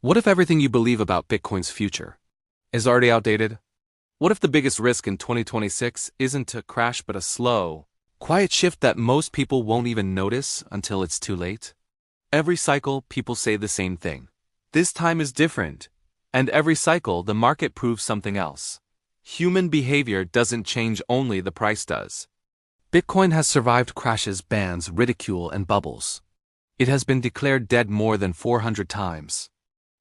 What if everything you believe about Bitcoin's future is already outdated? What if the biggest risk in 2026 isn't a crash but a slow, quiet shift that most people won't even notice until it's too late? Every cycle, people say the same thing. This time is different. And every cycle, the market proves something else. Human behavior doesn't change, only the price does. Bitcoin has survived crashes, bans, ridicule, and bubbles. It has been declared dead more than 400 times.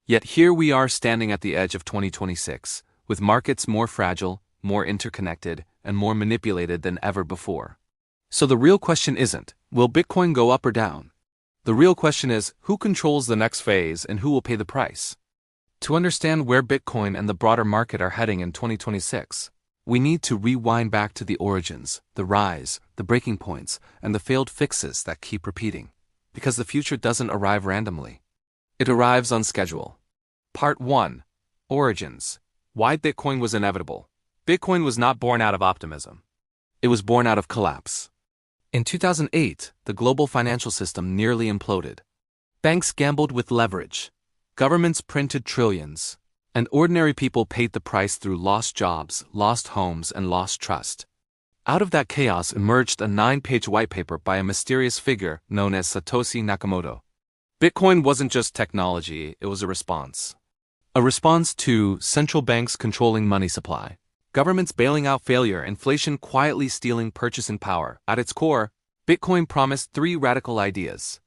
Yet here we are standing at the edge of 2026, with markets more fragile, more interconnected, and more manipulated than ever before. So the real question isn't, will Bitcoin go up or down? The real question is, who controls the next phase and who will pay the price? To understand where Bitcoin and the broader market are heading in 2026, we need to rewind back to the origins, the rise, the breaking points, and the failed fixes that keep repeating. Because the future doesn't arrive randomly. It arrives on schedule. Part 1. Origins. Why Bitcoin was inevitable. Bitcoin was not born out of optimism. It was born out of collapse. In 2008, the global financial system nearly imploded. Banks gambled with leverage. Governments printed trillions. And ordinary people paid the price through lost jobs, lost homes, and lost trust. Out of that chaos emerged a 9-page white paper by a mysterious figure known as Satoshi Nakamoto. Bitcoin wasn't just technology, it was a response. A response to central banks controlling money supply, governments bailing out failure, inflation quietly stealing purchasing power. At its core, Bitcoin promised 3 radical ideas.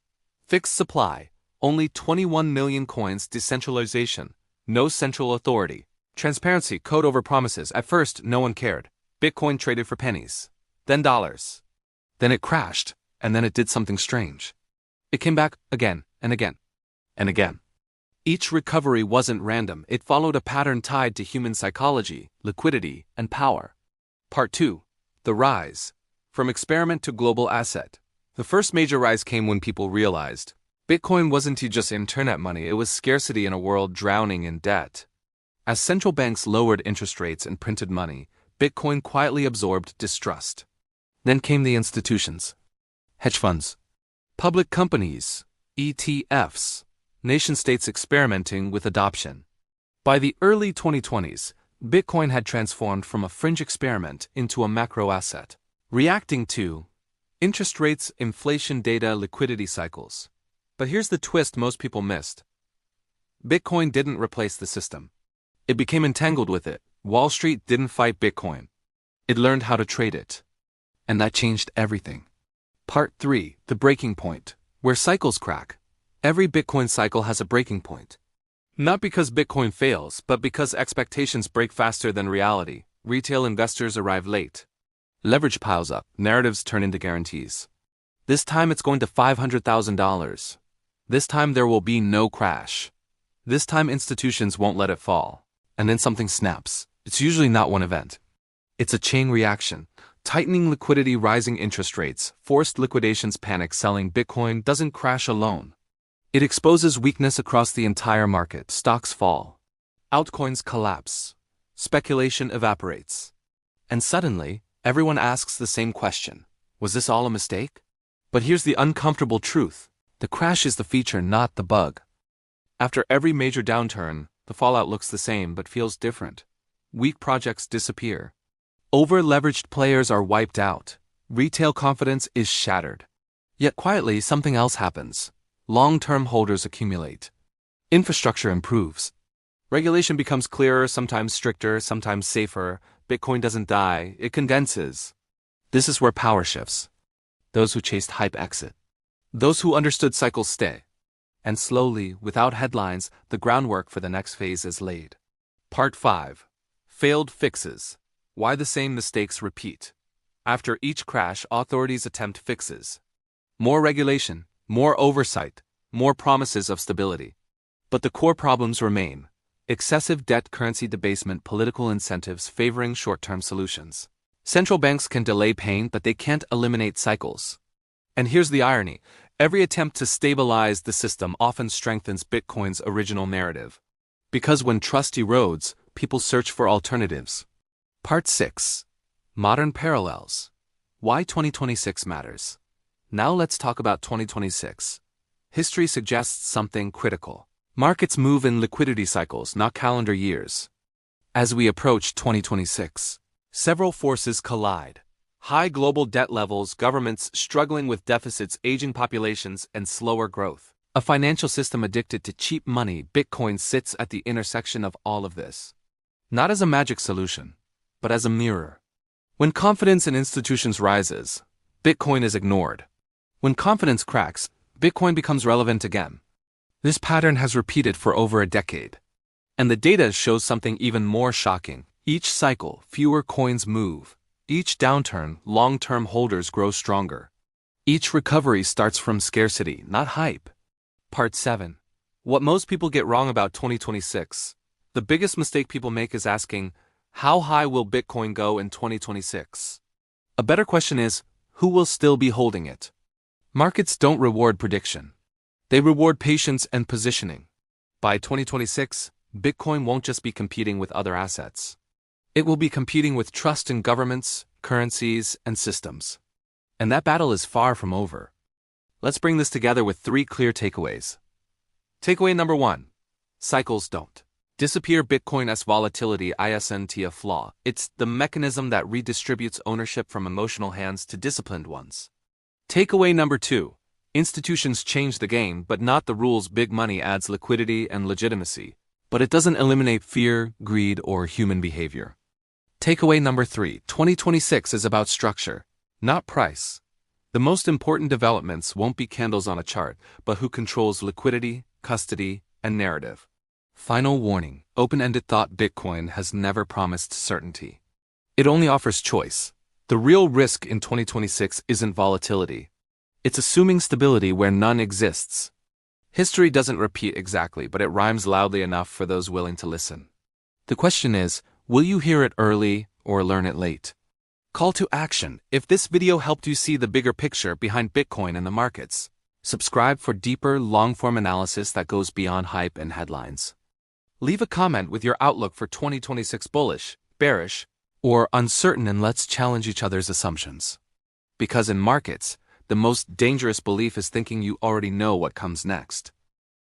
Fixed supply, only 21 million coins, decentralization, no central authority, transparency, code over promises. At first, no one cared. Bitcoin traded for pennies, then dollars. Then it crashed, and then it did something strange. It came back again and again and again. Each recovery wasn't random, it followed a pattern tied to human psychology, liquidity, and power. Part 2. The rise. From experiment to global asset. The first major rise came when people realized Bitcoin wasn't just internet money, it was scarcity in a world drowning in debt. As central banks lowered interest rates and printed money, Bitcoin quietly absorbed distrust. Then came the institutions. Hedge funds. Public companies. ETFs. Nation-states experimenting with adoption. By the early 2020s, Bitcoin had transformed from a fringe experiment into a macro asset, reacting to interest rates, inflation data, liquidity cycles. But here's the twist most people missed. Bitcoin didn't replace the system. It became entangled with it. Wall Street didn't fight Bitcoin. It learned how to trade it. And that changed everything. Part 3. The breaking point. Where cycles crack. Every Bitcoin cycle has a breaking point. Not because Bitcoin fails, but because expectations break faster than reality. Retail investors arrive late. Leverage piles up, narratives turn into guarantees. This time it's going to $500,000. This time there will be no crash. This time institutions won't let it fall. And then something snaps. It's usually not one event. It's a chain reaction. Tightening liquidity, rising interest rates, forced liquidations, panic selling. Bitcoin doesn't crash alone. It exposes weakness across the entire market. Stocks fall. Altcoins collapse. Speculation evaporates. And suddenly, everyone asks the same question. Was this all a mistake? But here's the uncomfortable truth. The crash is the feature, not the bug. After every major downturn, the fallout looks the same but feels different. Weak projects disappear. Over-leveraged players are wiped out. Retail confidence is shattered. Yet quietly, something else happens. Long-term holders accumulate. Infrastructure improves. Regulation becomes clearer, sometimes stricter, sometimes safer. Bitcoin doesn't die, it condenses. This is where power shifts. Those who chased hype exit. Those who understood cycles stay. And slowly, without headlines, the groundwork for the next phase is laid. Part 5. Failed fixes. Why the same mistakes repeat. After each crash, authorities attempt fixes. More regulation, more oversight, more promises of stability. But the core problems remain. Excessive debt, currency debasement, political incentives favoring short-term solutions. Central banks can delay pain, but they can't eliminate cycles. And here's the irony. Every attempt to stabilize the system often strengthens Bitcoin's original narrative. Because when trust erodes, people search for alternatives. Part 6. Modern Parallels. Why 2026 matters. Now let's talk about 2026. History suggests something critical. Markets move in liquidity cycles, not calendar years. As we approach 2026, several forces collide. High global debt levels, governments struggling with deficits, aging populations, and slower growth. A financial system addicted to cheap money, Bitcoin sits at the intersection of all of this. Not as a magic solution, but as a mirror. When confidence in institutions rises, Bitcoin is ignored. When confidence cracks, Bitcoin becomes relevant again. This pattern has repeated for over a decade. And the data shows something even more shocking. Each cycle, fewer coins move. Each downturn, long-term holders grow stronger. Each recovery starts from scarcity, not hype. Part 7. What most people get wrong about 2026. The biggest mistake people make is asking, how high will Bitcoin go in 2026? A better question is, who will still be holding it? Markets don't reward prediction. They reward patience and positioning. By 2026, Bitcoin won't just be competing with other assets. It will be competing with trust in governments, currencies, and systems. And that battle is far from over. Let's bring this together with 3 clear takeaways. Takeaway number 1. Cycles don't disappear. Bitcoin as volatility isn't a flaw. It's the mechanism that redistributes ownership from emotional hands to disciplined ones. Takeaway number 2. Institutions change the game, but not the rules. Big money adds liquidity and legitimacy, but it doesn't eliminate fear, greed, or human behavior. Takeaway number 3. 2026 is about structure, not price. The most important developments won't be candles on a chart, but who controls liquidity, custody, and narrative. Final warning: open-ended thought. Bitcoin has never promised certainty. It only offers choice. The real risk in 2026 isn't volatility. It's assuming stability where none exists. History doesn't repeat exactly, but it rhymes loudly enough for those willing to listen. The question is, will you hear it early or learn it late? Call to action. If this video helped you see the bigger picture behind Bitcoin and the markets, subscribe for deeper, long-form analysis that goes beyond hype and headlines. Leave a comment with your outlook for 2026: bullish, bearish, or uncertain, and let's challenge each other's assumptions. Because in markets, the most dangerous belief is thinking you already know what comes next.